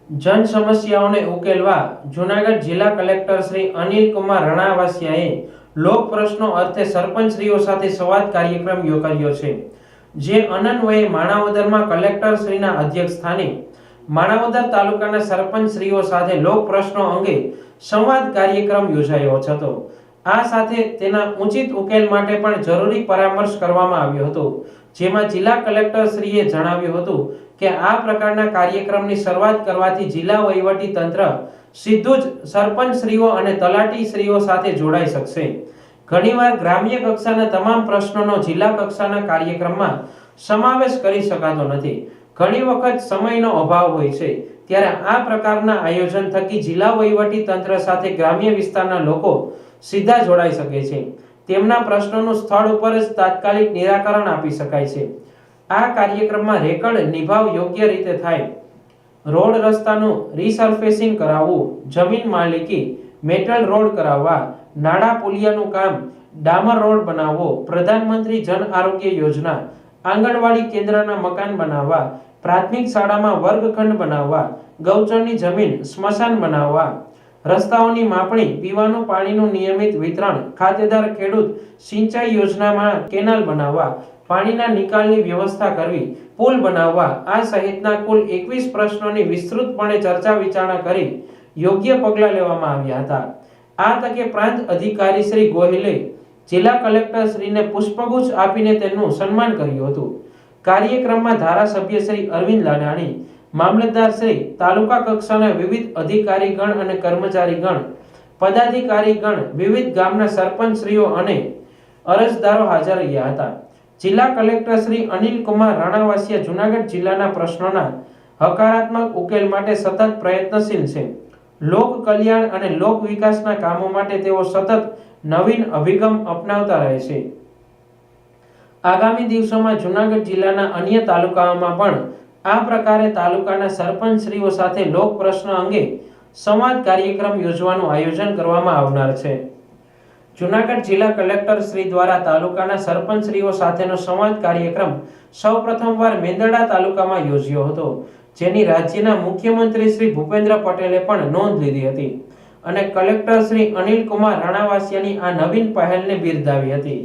જન સમસ્યાઓને ઉકેલવા જૂનાગઢ જિલ્લા કલેક્ટર શ્રી અનિલ કુમાર રણાવાસિયાએ લોક પ્રશ્નો અર્થે સરપંચશ્રીઓ સાથે સંવાદ કાર્યક્રમ યોજાયો છે, જે અનન્વયે માણાવદરમાં કલેક્ટર શ્રીના અધ્યક્ષ સ્થાને માણાવદર તાલુકાના સરપંચશ્રીઓ સાથે લોક પ્રશ્નો અંગે સંવાદ કાર્યક્રમ યોજાયો હતો। આ સાથે તેના ઉચિત ઉકેલ માટે પણ જરૂરી પરામર્શ કરવામાં આવ્યો હતો, જેમાં જિલ્લા કલેક્ટર શ્રીએ જણાવ્યું હતું કે આ પ્રકારના કાર્યક્રમની શરૂઆત કરવાથી જિલ્લા વહીવટી તંત્ર સીધું જ સરપંચશ્રીઓ અને તલાટીશ્રીઓ સાથે જોડાઈ શકશે। ઘણીવાર ગ્રામ્ય કક્ષાના તમામ પ્રશ્નોનો જિલ્લા કક્ષાના કાર્યક્રમમાં સમાવેશ કરી શકાતો નથી। ઘણી વખત સમયનો અભાવ હોય છે, ત્યારે આ પ્રકારના આયોજન થકી જિલ્લા વહીવટી તંત્ર સાથે ગ્રામ્ય વિસ્તારના લોકો સીધા જોડાઈ શકે છે। તેમના પ્રશ્નોનું સ્થળ ઉપર જ તાત્કાલિક નિરાકરણ આપી શકાય છે। આ કાર્યક્રમમાં રેકર્ડ નિભાવ યોગ્ય રીતે થાય, રોડ રસ્તાનું રીસર્ફેસિંગ કરાવવું, જમીન માલિકી મેટલ રોડ કરાવવા, નાળા પુલિયાનું કામ, ડામર રોડ બનાવવો, પ્રધાનમંત્રી જન આરોગ્ય યોજના, આંગણવાડી કેન્દ્રના મકાન બનાવવા, પ્રાથમિક શાળામાં વર્ગખંડ બનાવવા, ગૌચરની જમીન સ્મશાન બનાવવા, રસ્તાઓની માપણી, પીવાનું પાણીનું નિયમિત વિતરણ, ખાતેદાર ખેડૂત સિંચાઈ યોજનામાં કેનાલ બનાવવા, પાણીના નિકાલની વ્યવસ્થા કરવી, પુલ બનાવવા, આ સહિતના કુલ 21 પ્રશ્નોની વિસ્તૃતપણે ચર્ચા વિચારણા કરી યોગ્ય પગલાં લેવામાં આવ્યા હતા। આ તકે પ્રાંત અધિકારી શ્રી ગોહિલે જિલ્લા કલેક્ટર શ્રીને પુષ્પગુચ્છ આપીને તેમનું સન્માન કર્યું હતું। કાર્યક્રમમાં ધારાસભ્ય શ્રી અરવિંદ લાડાણી, મામલતદાર શ્રી, તાલુકા કક્ષાના વિવિધ અધિકારીગણ અને કર્મચારીગણ, પદાધિકારીગણ, વિવિધ ગામના સરપંચશ્રીઓ અને અરજદારો હાજર રહ્યા હતા। જિલ્લા કલેક્ટર શ્રી અનિલ કુમાર રણાવાસિયા જૂનાગઢ જિલ્લાના પ્રશ્નોના હકારાત્મક ઉકેલ માટે સતત પ્રયત્નશીલ છે। લોક કલ્યાણ અને લોક વિકાસના કામો માટે તેઓ સતત નવીન અભિગમ અપનાવતા રહે છે। આગામી દિવસોમાં જૂનાગઢ જિલ્લાના અન્ય તાલુકાઓમાં પણ આ પ્રકારે તાલુકાના સરપંચશ્રીઓ સાથે લોક પ્રશ્ન અંગે સંવાદ કાર્યક્રમ યોજવાનું આયોજન કરવામાં આવનાર છે। જૂનાગઢ જિલ્લા કલેક્ટર શ્રી દ્વારા તાલુકાના સરપંચશ્રીઓ સાથેનો સંવાદ કાર્યક્રમ સૌપ્રથમવાર મેંદરડા તાલુકામાં યોજ્યો હતો, જેની રાજ્યના મુખ્યમંત્રી શ્રી ભૂપેન્દ્ર પટેલે પણ નોંધ લીધી હતી અને કલેક્ટર શ્રી અનિલ કુમાર રણાવાસિયાની આ નવીન પહેલને બિરદાવી હતી।